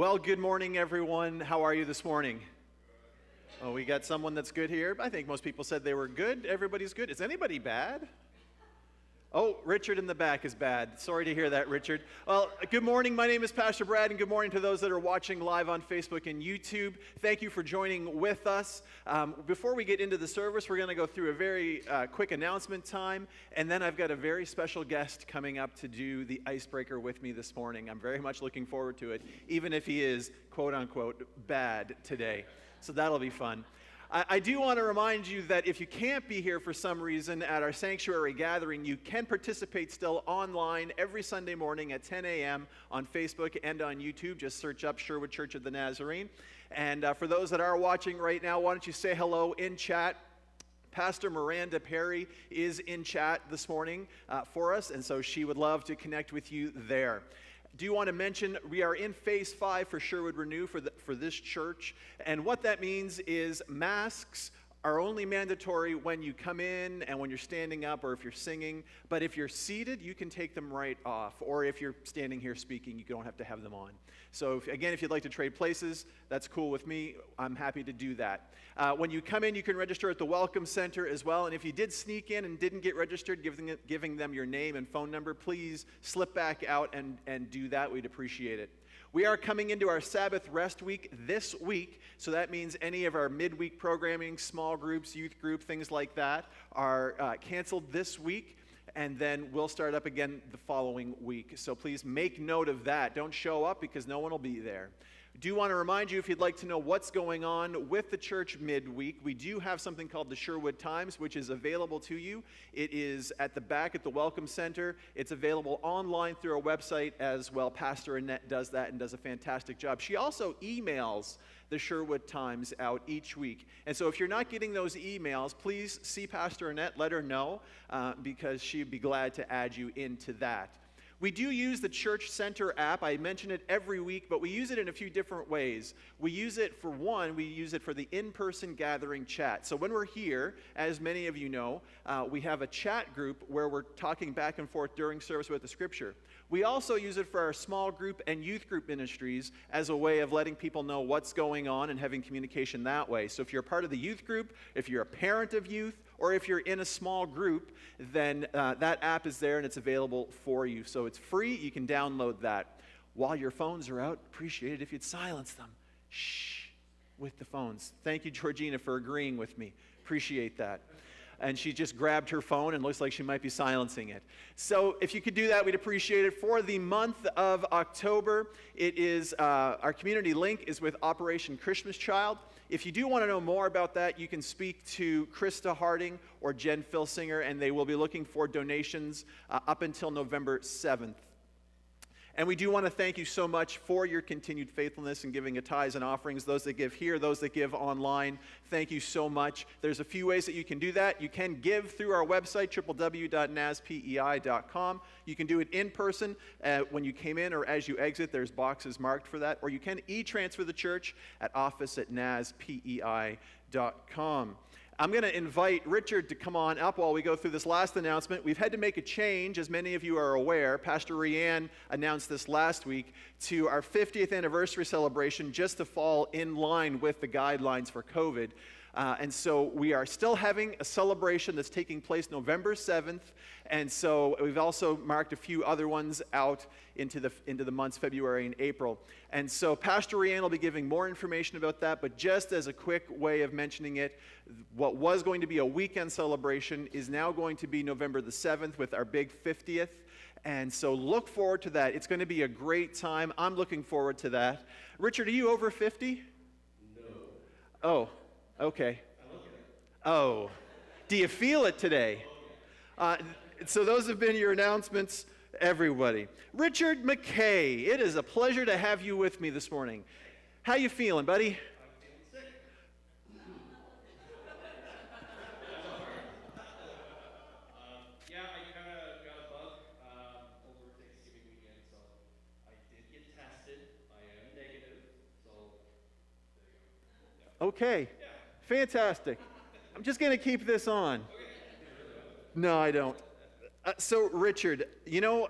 Well, good morning, everyone. How are you this morning? Oh, we got someone that's good here. I think most people said they were good. Everybody's good. Is anybody bad? Oh, Richard in the back is bad. Sorry to hear that, Richard. Well, good morning. My name is Pastor Brad, and good morning to those that are watching live on Facebook and YouTube. Thank you for joining with us. Before we get into the service, we're going to go through a very quick announcement time, and then I've got a very special guest coming up to do the icebreaker with me this morning. I'm very much looking forward to it, even if he is, quote-unquote, bad today. So that'll be fun. I do want to remind you that if you can't be here for some reason at our sanctuary gathering, you can participate still online every Sunday morning at 10 a.m. on Facebook and on YouTube. Just search up Sherwood Church of the Nazarene. And for those that are watching right now, why don't you say hello in chat? Pastor Miranda Perry is in chat this morning for us, and so she would love to connect with you there. Do you want to mention we are in phase 5 for Sherwood Renew for this church, and what that means is masks are only mandatory when you come in and when you're standing up or if you're singing, but if you're seated, you can take them right off, or if you're standing here speaking, you don't have to have them on. So if you'd like to trade places, that's cool with me. I'm happy to do that. When you come in, you can register at the Welcome Center as well. And if you did sneak in and didn't get registered, giving them your name and phone number, please slip back out and do that. We'd appreciate it. We are coming into our Sabbath rest week this week, so that means any of our midweek programming, small groups, youth group, things like that are canceled this week. And then we'll start up again the following week. So please make note of that. Don't show up because no one will be there. I do want to remind you, if you'd like to know what's going on with the church midweek, we do have something called the Sherwood Times, which is available to you. It is at the back at the Welcome Center. It's available online through our website as well. Pastor Annette does that and does a fantastic job. She also emails the Sherwood Times out each week. And so if you're not getting those emails, please see Pastor Annette, let her know, because she'd be glad to add you into that. We do use the Church Center app. I mention it every week, but we use it in a few different ways. We use it for we use it for the in-person gathering chat. So when we're here, as many of you know, we have a chat group where we're talking back and forth during service with the scripture. We also use it for our small group and youth group ministries as a way of letting people know what's going on and having communication that way. So if you're a part of the youth group, if you're a parent of youth, or if you're in a small group, then that app is there and it's available for you. So it's free. You can download that. While your phones are out, appreciate it if you'd silence them. Shh, with the phones. Thank you, Georgina, for agreeing with me. Appreciate that. And she just grabbed her phone and looks like she might be silencing it. So if you could do that, we'd appreciate it. For the month of October, it is our community link is with Operation Christmas Child. If you do want to know more about that, you can speak to Krista Harding or Jen Filsinger, and they will be looking for donations up until November 7th. And we do want to thank you so much for your continued faithfulness in giving of tithes and offerings. Those that give here, those that give online, thank you so much. There's a few ways that you can do that. You can give through our website, www.naspei.com. You can do it in person when you came in or as you exit. There's boxes marked for that. Or you can e-transfer the church at office@naspei.com. I'm going to invite Richard to come on up while we go through this last announcement. We've had to make a change, as many of you are aware. Pastor Rianne announced this last week, to our 50th anniversary celebration, just to fall in line with the guidelines for COVID. And so we are still having a celebration that's taking place November 7th. And so we've also marked a few other ones out into the months February and April. And so Pastor Rianne will be giving more information about that, but just as a quick way of mentioning it, what was going to be a weekend celebration is now going to be November the 7th with our big 50th. And so look forward to that. It's going to be a great time. I'm looking forward to that. Richard, are you over 50? No. Oh, okay. Oh, do you feel it today? So those have been your announcements, everybody. Richard McKay, it is a pleasure to have you with me this morning. How you feeling, buddy? I'm feeling sick. Yeah, I kind of got a bug over Thanksgiving weekend, so I did get tested. I am negative, so there you go. Okay, fantastic. I'm just going to keep this on. No, I don't. So, Richard, you know,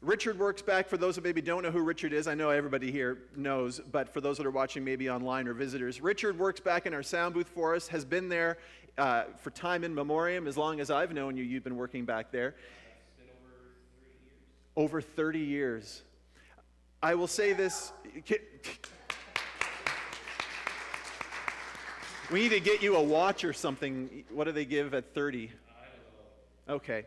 Richard works back, for those that maybe don't know who Richard is, I know everybody here knows, but for those that are watching maybe online or visitors, Richard works back in our sound booth for us, has been there for time in memoriam. As long as I've known you, you've been working back there. It's been over 30 years. Over 30 years. I will say this. We need to get you a watch or something. What do they give at 30? I don't know. Okay.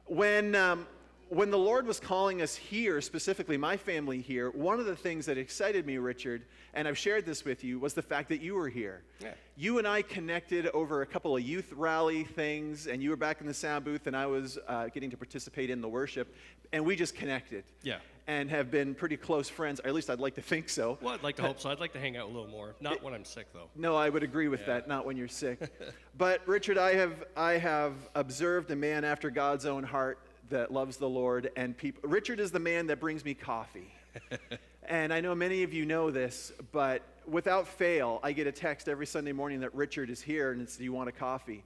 When the Lord was calling us here, specifically my family here, one of the things that excited me, Richard, and I've shared this with you, was the fact that you were here. Yeah. You and I connected over a couple of youth rally things, and you were back in the sound booth, and I was getting to participate in the worship, and we just connected. Yeah. And have been pretty close friends, or at least I'd like to think so. Well, I'd like to hope so. I'd like to hang out a little more. Not when I'm sick, though. No, I would agree with that, not when you're sick. But Richard, I have observed a man after God's own heart that loves the Lord, and people. Richard is the man that brings me coffee. And I know many of you know this, but without fail, I get a text every Sunday morning that Richard is here and it's, do you want a coffee?